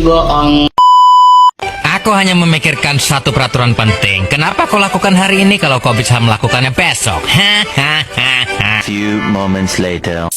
bohong. Aku hanya memikirkan satu peraturan penting. Kenapa kau lakukan hari ini kalau kau bisa melakukannya besok? Hahaha. Few moments later.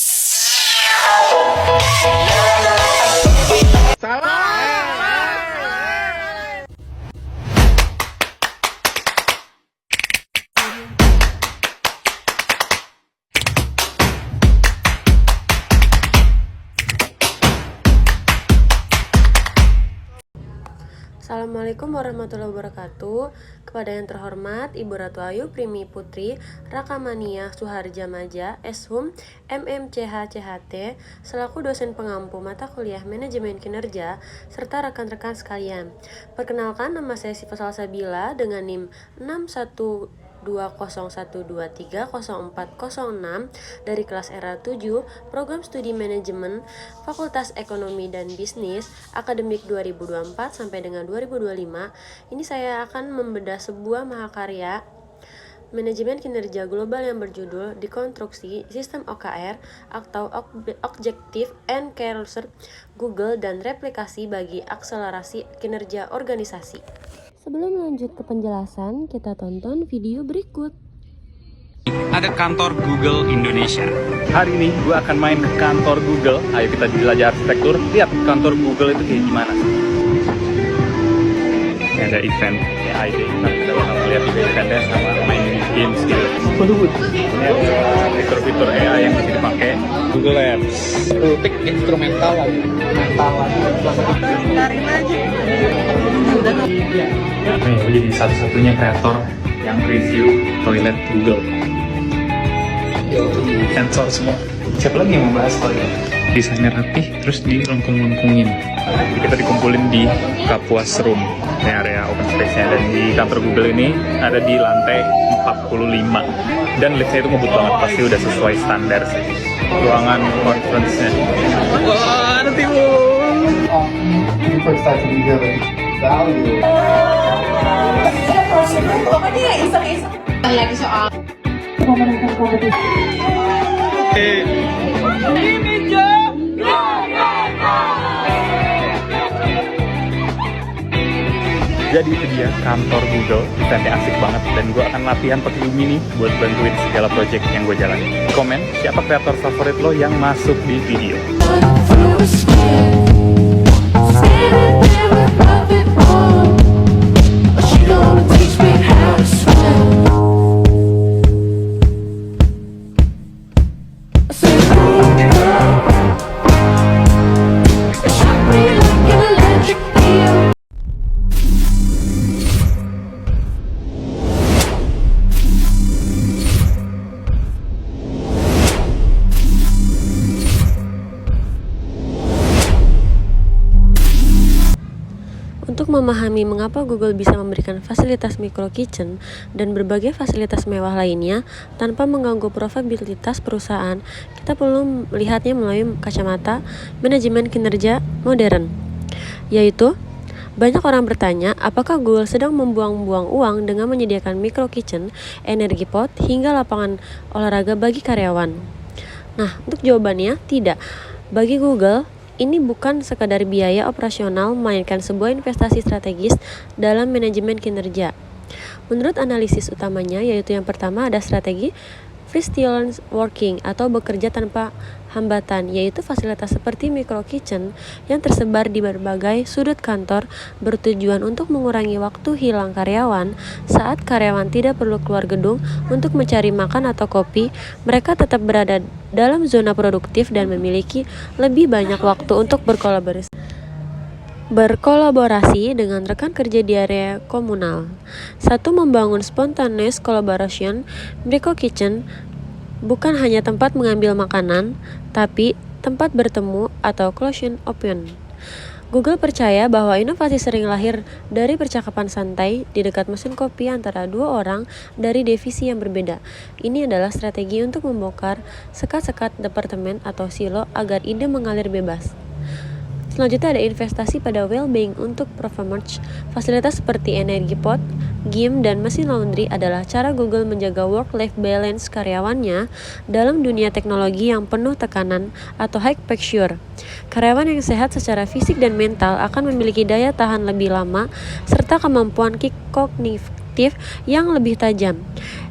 Assalamualaikum warahmatullahi wabarakatuh. Kepada yang terhormat Ibu Ratu Ayu Primi Putri Rakamania Suharja Maja Eshum MMCH CHT selaku dosen pengampu mata kuliah manajemen kinerja serta rekan-rekan sekalian. Perkenalkan, nama saya Siva Salsabila dengan NIM 612012304046 dari kelas era 7 Program Studi Manajemen Fakultas Ekonomi dan Bisnis Akademik 2024 sampai dengan 2025. Ini saya akan membedah sebuah mahakarya manajemen kinerja global yang berjudul Dekonstruksi Sistem OKR atau Objective and Key Results Google dan replikasi bagi akselerasi kinerja organisasi. Sebelum lanjut ke penjelasan, kita tonton video berikut. Ada kantor Google Indonesia. Hari ini gue akan main ke kantor Google. Ayo kita jelajah arsitektur. Lihat kantor Google itu kayak gimana. Ini ada event AI Day. Nanti kita bakal lihat juga eventnya sama main games gitu. Ini ada fitur-fitur AI yang bisa dipakai. Google Labs. Kritik instrumental lagi. Nih, gue jadi satu-satunya kreator yang review toilet Google. Sensor semua. Siapa lagi yang membahas toilet? Desainnya rapih, terus dilengkung-lengkungin. Jadi kita dikumpulin di Kapuas Room, ini area open space-nya. Dan di kantor Google ini ada di lantai 45. Dan liftnya itu ngebut banget, pasti udah sesuai standar sih. Ruangan conference-nya. Wah, nanti People start to be given value. Lagi soal Jadi itu dia kantor Google, eventnya asik banget. Dan gue akan latihan pakai Lumini buat bantuin segala project yang gue jalani. Komen siapa kreator favorit lo yang masuk di video. Untuk memahami mengapa Google bisa memberikan fasilitas micro kitchen dan berbagai fasilitas mewah lainnya tanpa mengganggu profitabilitas perusahaan, kita perlu melihatnya melalui kacamata manajemen kinerja modern. Yaitu, banyak orang bertanya apakah Google sedang membuang-buang uang dengan menyediakan micro kitchen, energi pot, hingga lapangan olahraga bagi karyawan. Nah, untuk jawabannya, tidak. Bagi Google, ini bukan sekadar biaya operasional, melainkan sebuah investasi strategis dalam manajemen kinerja. Menurut analisis utamanya, yaitu yang pertama ada strategi frictionless working atau bekerja tanpa hambatan, yaitu fasilitas seperti micro kitchen yang tersebar di berbagai sudut kantor bertujuan untuk mengurangi waktu hilang karyawan. Saat karyawan tidak perlu keluar gedung untuk mencari makan atau kopi, mereka tetap berada dalam zona produktif dan memiliki lebih banyak waktu untuk berkolaborasi dengan rekan kerja di area komunal. Satu, membangun spontaneous collaboration. Micro kitchen bukan hanya tempat mengambil makanan, tapi tempat bertemu atau closing open. Google percaya bahwa inovasi sering lahir dari percakapan santai di dekat mesin kopi antara dua orang dari divisi yang berbeda. Ini adalah strategi untuk membongkar sekat-sekat departemen atau silo agar ide mengalir bebas. Selanjutnya ada investasi pada well-being untuk performance. Fasilitas seperti energi pot, game, dan mesin laundry adalah cara Google menjaga work-life balance karyawannya dalam dunia teknologi yang penuh tekanan atau high pressure. Karyawan yang sehat secara fisik dan mental akan memiliki daya tahan lebih lama serta kemampuan kognitif yang lebih tajam.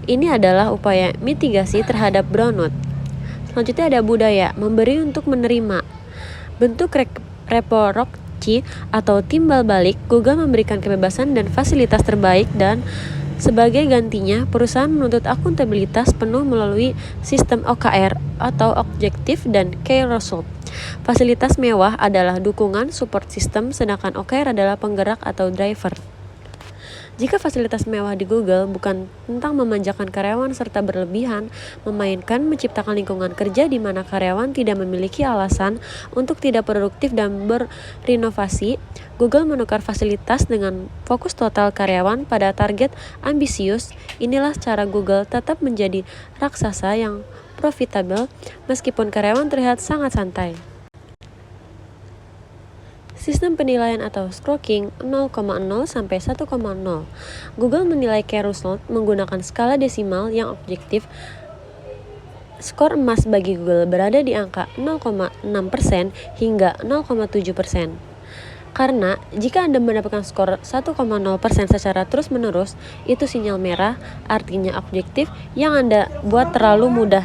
Ini adalah upaya mitigasi terhadap burnout. Selanjutnya ada budaya, memberi untuk menerima. Bentuk reciprocity atau timbal balik, Google memberikan kebebasan dan fasilitas terbaik, dan sebagai gantinya, perusahaan menuntut akuntabilitas penuh melalui sistem OKR atau Objective dan Key Result. Fasilitas mewah adalah dukungan support system, sedangkan OKR adalah penggerak atau driver. Jika fasilitas mewah di Google bukan tentang memanjakan karyawan serta berlebihan, memainkan menciptakan lingkungan kerja di mana karyawan tidak memiliki alasan untuk tidak produktif dan berinovasi, Google menukar fasilitas dengan fokus total karyawan pada target ambisius. Inilah cara Google tetap menjadi raksasa yang profitable meskipun karyawan terlihat sangat santai. Sistem penilaian atau scoring 0,0 sampai 1,0. Google menilai key result menggunakan skala desimal yang objektif. Skor emas bagi Google berada di angka 0,6% hingga 0,7%. Karena jika Anda mendapatkan skor 1,0% secara terus-menerus, itu sinyal merah, artinya objektif yang Anda buat terlalu mudah,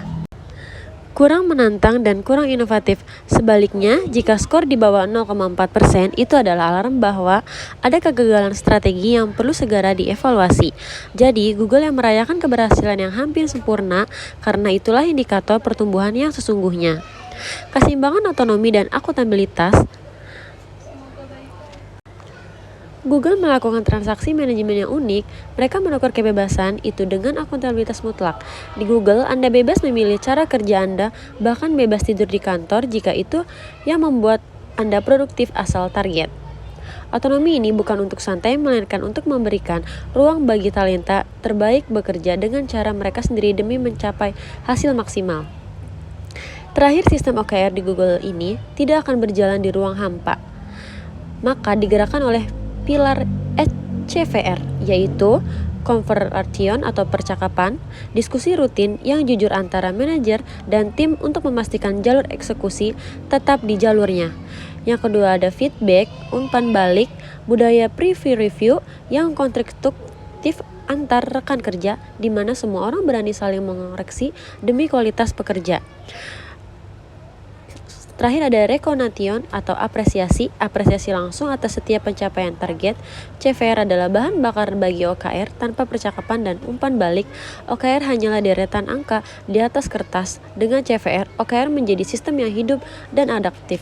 kurang menantang, dan kurang inovatif. Sebaliknya, jika skor di bawah 0,4%, itu adalah alarm bahwa ada kegagalan strategi yang perlu segera dievaluasi. Jadi, Google yang merayakan keberhasilan yang hampir sempurna, karena itulah indikator pertumbuhan yang sesungguhnya. Keseimbangan otonomi dan akuntabilitas. Google melakukan transaksi manajemen yang unik. Mereka menukar kebebasan itu dengan akuntabilitas mutlak. Di Google, Anda bebas memilih cara kerja Anda, bahkan bebas tidur di kantor jika itu yang membuat Anda produktif asal target. Otonomi ini bukan untuk santai, melainkan untuk memberikan ruang bagi talenta terbaik bekerja dengan cara mereka sendiri demi mencapai hasil maksimal. Terakhir, sistem OKR di Google ini tidak akan berjalan di ruang hampa, maka digerakkan oleh pilar CVR, yaitu conversation atau percakapan, diskusi rutin yang jujur antara manajer dan tim untuk memastikan jalur eksekusi tetap di jalurnya. Yang kedua ada feedback, umpan balik, budaya preview review yang konstruktif antar rekan kerja, di mana semua orang berani saling mengoreksi demi kualitas pekerja. Terakhir ada recognition atau apresiasi langsung atas setiap pencapaian target. CVR adalah bahan bakar bagi OKR tanpa percakapan dan umpan balik. OKR hanyalah deretan angka di atas kertas. Dengan CVR, OKR menjadi sistem yang hidup dan adaptif.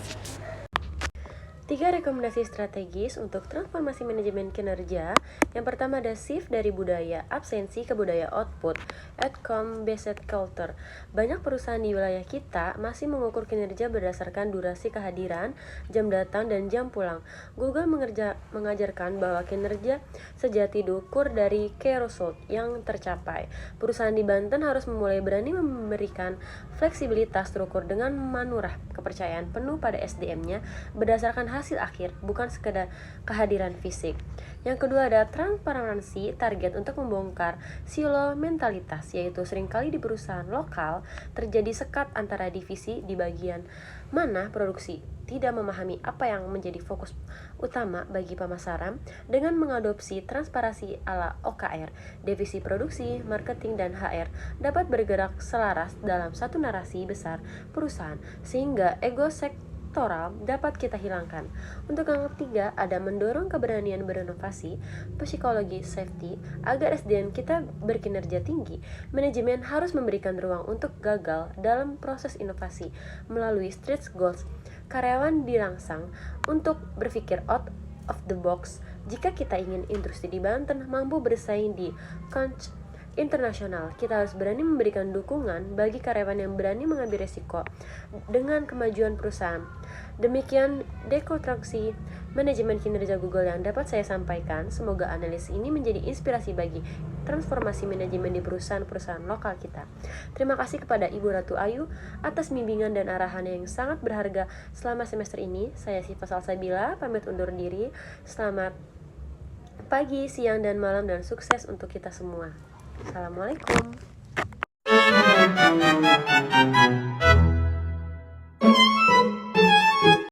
3 rekomendasi strategis untuk transformasi manajemen kinerja. Yang pertama ada shift dari budaya absensi ke budaya output, outcome based culture. Banyak perusahaan di wilayah kita masih mengukur kinerja berdasarkan durasi kehadiran, jam datang, dan jam pulang. Google mengajarkan bahwa kinerja sejati diukur dari key result yang tercapai. Perusahaan di Banten harus mulai berani memberikan fleksibilitas terukur dengan manurah kepercayaan penuh pada SDM-nya berdasarkan hasil akhir, bukan sekedar kehadiran fisik. Yang kedua ada transparansi target untuk membongkar silo mentalitas, yaitu seringkali di perusahaan lokal terjadi sekat antara divisi di bagian mana produksi tidak memahami apa yang menjadi fokus utama bagi pemasaran. Dengan mengadopsi transparansi ala OKR, divisi produksi, marketing, dan HR dapat bergerak selaras dalam satu narasi besar perusahaan, sehingga ego sektoral dapat kita hilangkan. Untuk yang ketiga ada mendorong keberanian berinovasi, psikologi safety. Agar SDM kita berkinerja tinggi, manajemen harus memberikan ruang untuk gagal dalam proses inovasi melalui stretch goals. Karyawan dirangsang untuk berpikir out of the box. Jika kita ingin industri di Banten mampu bersaing di kancah internasional, kita harus berani memberikan dukungan bagi karyawan yang berani mengambil resiko dengan kemajuan perusahaan. Demikian dekonstruksi manajemen kinerja Google yang dapat saya sampaikan. Semoga analisis ini menjadi inspirasi bagi transformasi manajemen di perusahaan-perusahaan lokal kita. Terima kasih kepada Ibu Ratu Ayu atas bimbingan dan arahan yang sangat berharga selama semester ini. Saya Siva Salsabila, pamit undur diri. Selamat pagi, siang, dan malam, dan sukses untuk kita semua. Assalamualaikum.